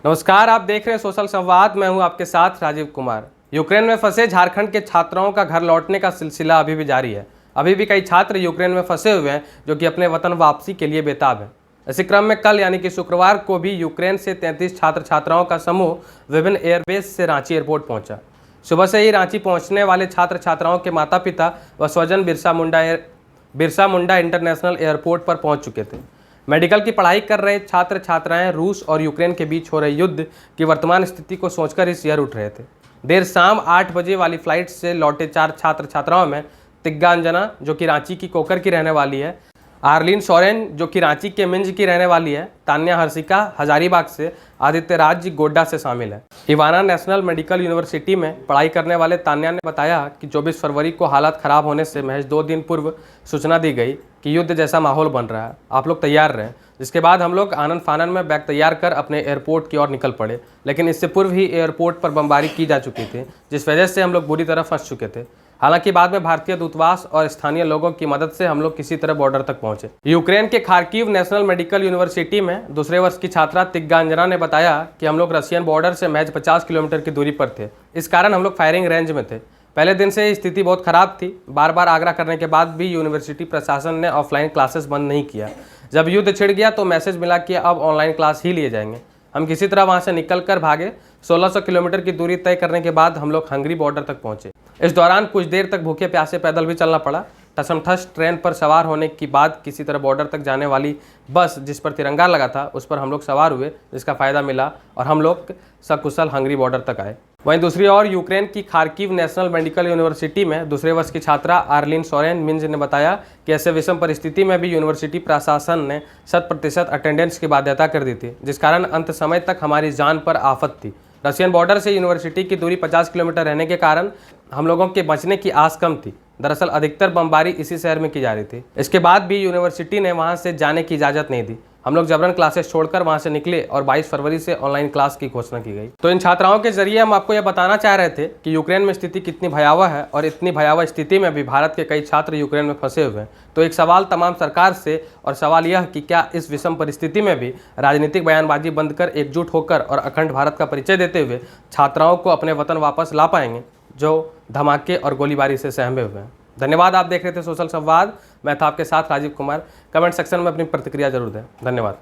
नमस्कार, आप देख रहे हैं सोशल संवाद। मैं हूं आपके साथ राजीव कुमार। यूक्रेन में फंसे झारखंड के छात्राओं का घर लौटने का सिलसिला अभी भी जारी है। अभी भी कई छात्र यूक्रेन में फंसे हुए हैं जो कि अपने वतन वापसी के लिए बेताब हैं। इसी क्रम में कल यानी कि शुक्रवार को भी यूक्रेन से 33 छात्र छात्राओं का समूह विभिन्न एयरबेस से रांची एयरपोर्ट पहुंचा। सुबह से ही रांची पहुंचने वाले छात्र छात्राओं के माता पिता व स्वजन बिरसा मुंडा इंटरनेशनल एयरपोर्ट पर पहुंच चुके थे। मेडिकल की पढ़ाई कर रहे छात्र छात्राएं रूस और यूक्रेन के बीच हो रहे युद्ध की वर्तमान स्थिति को सोचकर ही सिहर उठ रहे थे। देर शाम 8 बजे वाली फ्लाइट से लौटे 4 छात्र छात्राओं में तिग्गा अंजना जो कि रांची की कोकर की रहने वाली है, आर्लिन सोरेन जो कि रांची के मिंज की रहने वाली है, तान्या हर्षिका हजारीबाग से, आदित्य राज गोड्डा से शामिल है। इवाना नेशनल मेडिकल यूनिवर्सिटी में पढ़ाई करने वाले तान्या ने बताया कि 24 फरवरी को हालात खराब होने से महज 2 दिन पूर्व सूचना दी गई कि युद्ध जैसा माहौल बन रहा है, आप लोग तैयार रहें। जिसके बाद हम लोग आनन फानन में बैग तैयार कर अपने एयरपोर्ट की ओर निकल पड़े, लेकिन इससे पूर्व ही एयरपोर्ट पर बमबारी की जा चुकी थी, जिस वजह से हम लोग बुरी तरह फंस चुके थे। हालांकि बाद में भारतीय दूतावास और स्थानीय लोगों की मदद से हम लोग किसी तरह बॉर्डर तक पहुंचे। यूक्रेन के खार्किव नेशनल मेडिकल यूनिवर्सिटी में दूसरे वर्ष की छात्रा तिग्गा अंजना ने बताया कि हम लोग रशियन बॉर्डर से महज 50 किलोमीटर की दूरी पर थे। इस कारण हम लोग फायरिंग रेंज में थे। पहले दिन से स्थिति बहुत खराब थी। बार बार आग्रह करने के बाद भी यूनिवर्सिटी प्रशासन ने ऑफलाइन क्लासेस बंद नहीं किया। जब युद्ध छिड़ गया तो मैसेज मिला कि अब ऑनलाइन क्लास ही लिए जाएंगे। हम किसी तरह वहां से निकल कर भागे। 1600 किलोमीटर की दूरी तय करने के बाद हम लोग हंगरी बॉर्डर तक पहुंचे। इस दौरान कुछ देर तक भूखे प्यासे पैदल भी चलना पड़ा। ठसमठस ट्रेन पर सवार होने के बाद किसी तरह बॉर्डर तक जाने वाली बस जिस पर तिरंगा लगा था उस पर हम लोग सवार हुए, जिसका फ़ायदा मिला और हम लोग सकुशल हंगरी बॉर्डर तक आए। वहीं दूसरी ओर यूक्रेन की खार्किव नेशनल मेडिकल यूनिवर्सिटी में दूसरे वर्ष की छात्रा आर्लिन सोरेन मिंज ने बताया कि ऐसे विषम परिस्थिति में भी यूनिवर्सिटी प्रशासन ने 100% अटेंडेंस की बाध्यता कर दी थी, जिस कारण अंत समय तक हमारी जान पर आफत थी। रशियन बॉर्डर से यूनिवर्सिटी की दूरी 50 किलोमीटर रहने के कारण हम लोगों के बचने की आस कम थी। दरअसल अधिकतर बमबारी इसी शहर में की जा रही थी। इसके बाद भी यूनिवर्सिटी ने वहां से जाने की इजाज़त नहीं दी। हम लोग जबरन क्लासेस छोड़कर वहां से निकले और 22 फरवरी से ऑनलाइन क्लास की घोषणा की गई। तो इन छात्राओं के जरिए हम आपको यह बताना चाह रहे थे कि यूक्रेन में स्थिति कितनी भयावह है और इतनी भयावह स्थिति में भी भारत के कई छात्र यूक्रेन में फंसे हुए हैं। तो एक सवाल तमाम सरकार से, और सवाल यह कि क्या इस विषम परिस्थिति में भी राजनीतिक बयानबाजी बंद कर एकजुट होकर और अखंड भारत का परिचय देते हुए छात्राओं को अपने वतन वापस ला पाएंगे जो धमाके और गोलीबारी से सहमे हुए हैं। धन्यवाद। आप देख रहे थे सोशल संवाद। मैं था आपके साथ राजीव कुमार। कमेंट सेक्शन में अपनी प्रतिक्रिया जरूर दें। धन्यवाद।